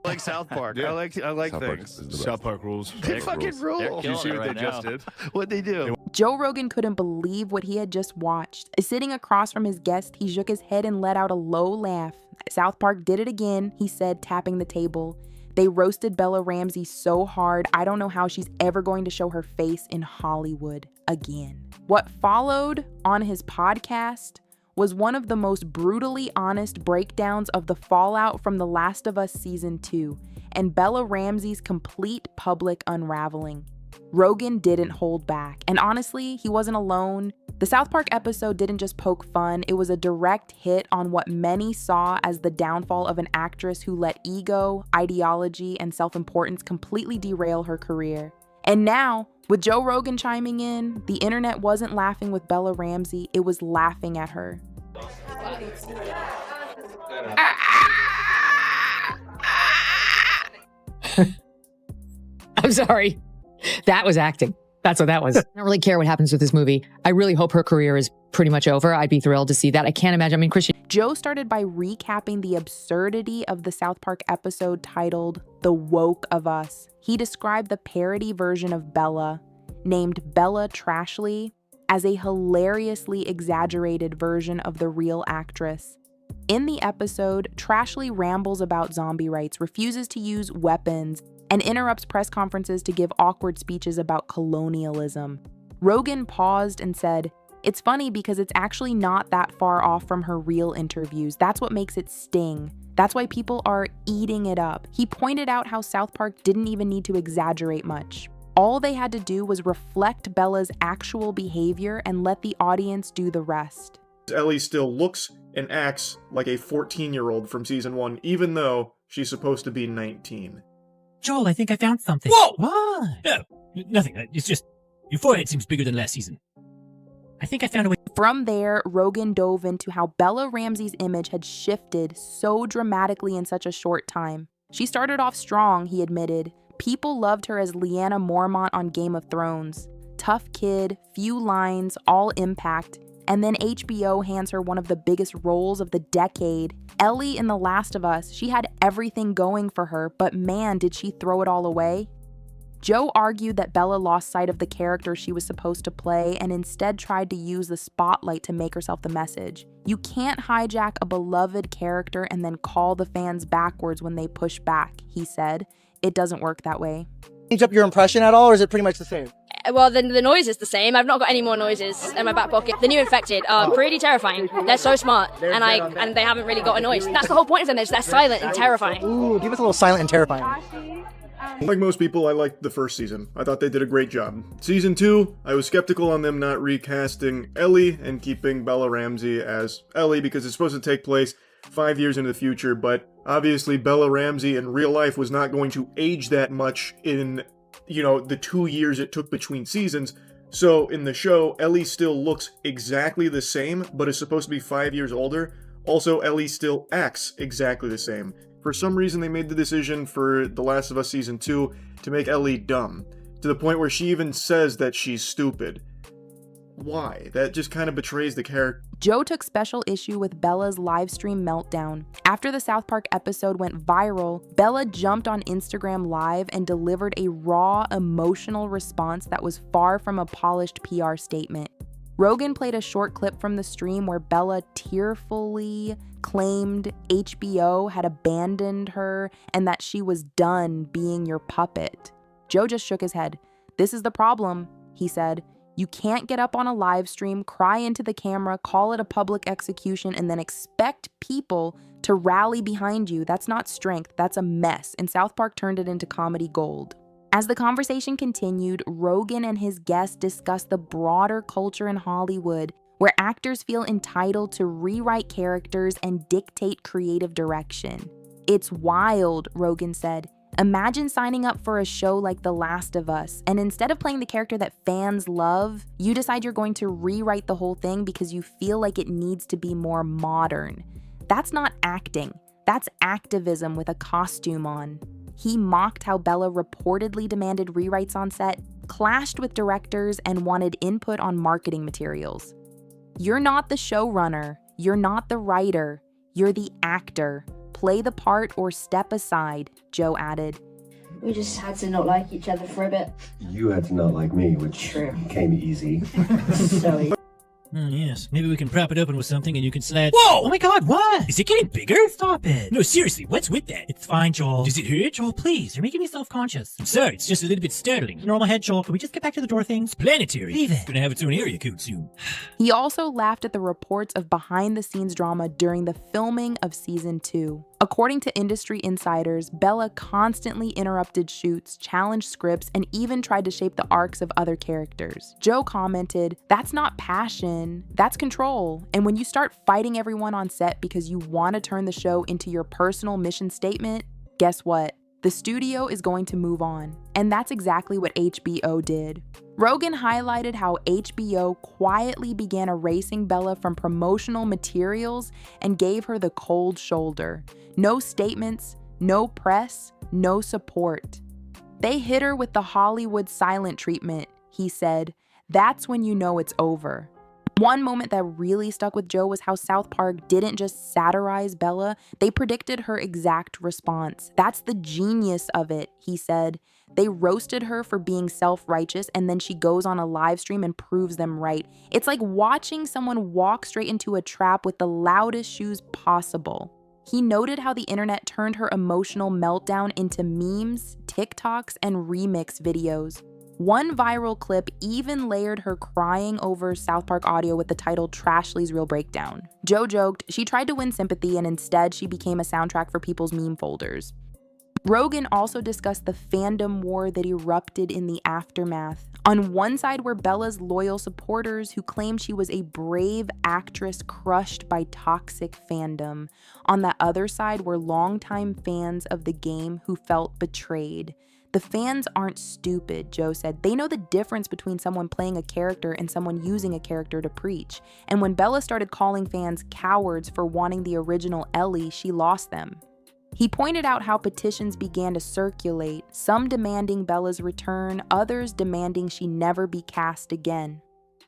like South Park. Yeah. I like South Park things. is the best. South Park rules. They fucking rule. Did you see what they just did? What'd they do? Joe Rogan couldn't believe what he had just watched. Sitting across from his guest, he shook his head and let out a low laugh. South Park did it again, he said, tapping the table. They roasted Bella Ramsey so hard, I don't know how she's ever going to show her face in Hollywood again. What followed on his podcast was one of the most brutally honest breakdowns of the fallout from The Last of Us Season 2 and Bella Ramsey's complete public unraveling. Rogan didn't hold back, and honestly, he wasn't alone. The South Park episode didn't just poke fun, it was a direct hit on what many saw as the downfall of an actress who let ego, ideology, and self-importance completely derail her career. And now, with Joe Rogan chiming in, the internet wasn't laughing with Bella Ramsey, it was laughing at her. I'm sorry. That was acting. That's what that was. I don't really care what happens with this movie. I really hope her career is pretty much over. I'd be thrilled to see that. I can't imagine. I mean, Christian. Joe started by recapping the absurdity of the South Park episode titled The Woke of Us. He described the parody version of Bella, named Bella Trashley, as a hilariously exaggerated version of the real actress. In the episode, Trashley rambles about zombie rights, refuses to use weapons, and interrupts press conferences to give awkward speeches about colonialism. Rogan paused and said, "It's funny because it's actually not that far off from her real interviews. That's what makes it sting. That's why people are eating it up." He pointed out how South Park didn't even need to exaggerate much. All they had to do was reflect Bella's actual behavior and let the audience do the rest. Ellie still looks and acts like a 14-year-old from season 1, even though she's supposed to be 19. Joel, I think I found something. Whoa! What? No, nothing. It's just your forehead seems bigger than last season. I think I found a way. From there, Rogan dove into how Bella Ramsey's image had shifted so dramatically in such a short time. She started off strong, he admitted. People loved her as Lyanna Mormont on Game of Thrones. Tough kid, few lines, all impact. And then HBO hands her one of the biggest roles of the decade. Ellie in The Last of Us, she had everything going for her, but man, did she throw it all away. Joe argued that Bella lost sight of the character she was supposed to play and instead tried to use the spotlight to make herself the message. You can't hijack a beloved character and then call the fans backwards when they push back, he said. It doesn't work that way. Change up your impression at all, or is it pretty much the same? Well, the noise is the same. I've not got any more noises in my back pocket. The new infected are pretty terrifying. They're so smart, and they haven't really got a noise. That's the whole point of them. Is they're silent and terrifying. Ooh, give us a little silent and terrifying. Like most people, I liked the first season. I thought they did a great job. Season 2, I was skeptical on them not recasting Ellie and keeping Bella Ramsey as Ellie because it's supposed to take place 5 years into the future, but obviously Bella Ramsey in real life was not going to age that much in, the 2 years it took between seasons. So in the show, Ellie still looks exactly the same, but is supposed to be 5 years older. Also, Ellie still acts exactly the same. For some reason, they made the decision for The Last of Us Season 2 to make Ellie dumb, to the point where she even says that she's stupid. Why? That just kind of betrays the character. Joe took special issue with Bella's livestream meltdown. After the South Park episode went viral, Bella jumped on Instagram Live and delivered a raw, emotional response that was far from a polished PR statement. Rogan played a short clip from the stream where Bella tearfully claimed HBO had abandoned her and that she was done being your puppet. Joe just shook his head. "This is the problem," he said. "You can't get up on a live stream, cry into the camera, call it a public execution, and then expect people to rally behind you. That's not strength, that's a mess." And South Park turned it into comedy gold. As the conversation continued, Rogan and his guests discussed the broader culture in Hollywood, where actors feel entitled to rewrite characters and dictate creative direction. "It's wild," Rogan said. "Imagine signing up for a show like The Last of Us, and instead of playing the character that fans love, you decide you're going to rewrite the whole thing because you feel like it needs to be more modern. That's not acting. That's activism with a costume on." He mocked how Bella reportedly demanded rewrites on set, clashed with directors, and wanted input on marketing materials. "You're not the showrunner. You're not the writer. You're the actor. play the part or step aside, Joe added. We just had to not like each other for a bit. You had to not like me, which came easy. So Yes, maybe we can prop it open with something and you can slide. Whoa! Oh my god, what? Is it getting bigger? Stop it. No, seriously, what's with that? It's fine, Joel. Does it hurt? Joel, please. You're making me self-conscious. I'm sorry, it's just a little bit startling. Normal head, Joel. Can we just get back to the door things? Planetary. Leave it. Gonna have its own area code soon. He also laughed at the reports of behind-the-scenes drama during the filming of season 2. According to industry insiders, Bella constantly interrupted shoots, challenged scripts, and even tried to shape the arcs of other characters. Joe commented, "That's not passion, that's control. And when you start fighting everyone on set because you want to turn the show into your personal mission statement, guess what? The studio is going to move on." And that's exactly what HBO did. Rogan highlighted how HBO quietly began erasing Bella from promotional materials and gave her the cold shoulder. No statements, no press, no support. "They hit her with the Hollywood silent treatment," he said. "That's when you know it's over." One moment that really stuck with Joe was how South Park didn't just satirize Bella, they predicted her exact response. "That's the genius of it," he said. "They roasted her for being self-righteous, and then she goes on a live stream and proves them right. It's like watching someone walk straight into a trap with the loudest shoes possible." He noted how the internet turned her emotional meltdown into memes, TikToks, and remix videos. One viral clip even layered her crying over South Park audio with the title Trashley's Real Breakdown. Joe joked she tried to win sympathy and instead she became a soundtrack for people's meme folders. Rogan also discussed the fandom war that erupted in the aftermath. On one side were Bella's loyal supporters who claimed she was a brave actress crushed by toxic fandom. On the other side were longtime fans of the game who felt betrayed. "The fans aren't stupid," Joe said. "They know the difference between someone playing a character and someone using a character to preach. And when Bella started calling fans cowards for wanting the original Ellie, she lost them." He pointed out how petitions began to circulate, some demanding Bella's return, others demanding she never be cast again.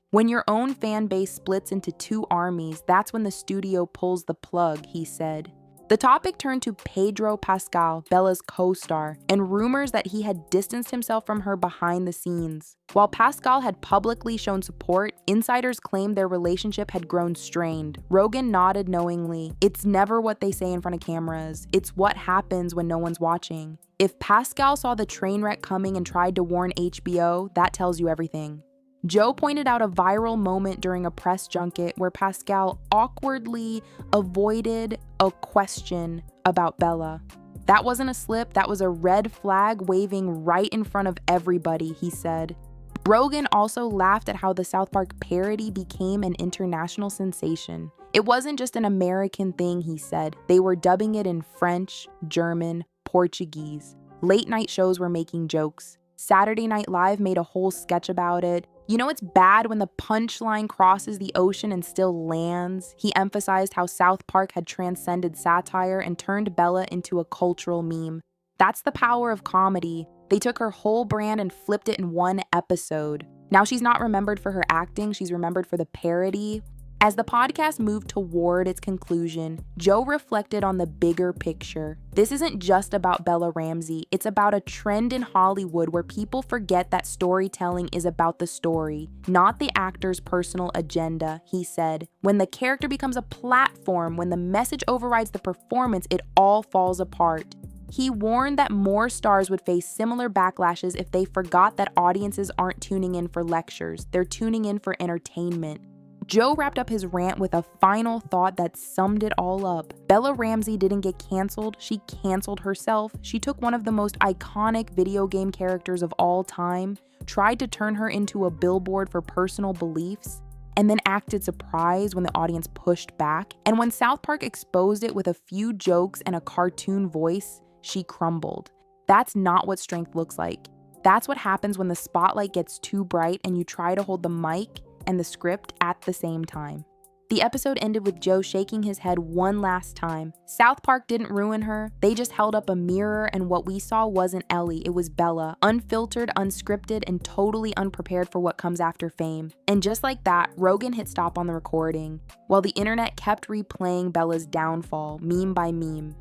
"When your own fan base splits into two armies, that's when the studio pulls the plug," he said. The topic turned to Pedro Pascal, Bella's co-star, and rumors that he had distanced himself from her behind the scenes. While Pascal had publicly shown support, insiders claimed their relationship had grown strained. Rogan nodded knowingly. "It's never what they say in front of cameras. It's what happens when no one's watching. If Pascal saw the train wreck coming and tried to warn HBO, that tells you everything." Joe pointed out a viral moment during a press junket where Pascal awkwardly avoided a question about Bella. "That wasn't a slip, that was a red flag waving right in front of everybody," he said. Rogan also laughed at how the South Park parody became an international sensation. "It wasn't just an American thing," he said. "They were dubbing it in French, German, Portuguese. Late night shows were making jokes. Saturday Night Live made a whole sketch about it. You know it's bad when the punchline crosses the ocean and still lands." He emphasized how South Park had transcended satire and turned Bella into a cultural meme. "That's the power of comedy. They took her whole brand and flipped it in one episode. Now she's not remembered for her acting, she's remembered for the parody." As the podcast moved toward its conclusion, Joe reflected on the bigger picture. This isn't just about Bella Ramsey, it's about a trend in Hollywood where people forget that storytelling is about the story, not the actor's personal agenda, he said. "When the character becomes a platform, when the message overrides the performance, it all falls apart." He warned that more stars would face similar backlashes if they forgot that audiences aren't tuning in for lectures, they're tuning in for entertainment. Joe wrapped up his rant with a final thought that summed it all up. Bella Ramsey didn't get canceled, she canceled herself. She took one of the most iconic video game characters of all time, tried to turn her into a billboard for personal beliefs, and then acted surprised when the audience pushed back. And when South Park exposed it with a few jokes and a cartoon voice, she crumbled. That's not what strength looks like. That's what happens when the spotlight gets too bright and you try to hold the mic and the script at the same time. The episode ended with Joe shaking his head one last time. South Park didn't ruin her, they just held up a mirror and what we saw wasn't Ellie, it was Bella, unfiltered, unscripted, and totally unprepared for what comes after fame. And just like that, Rogan hit stop on the recording, while the internet kept replaying Bella's downfall, meme by meme.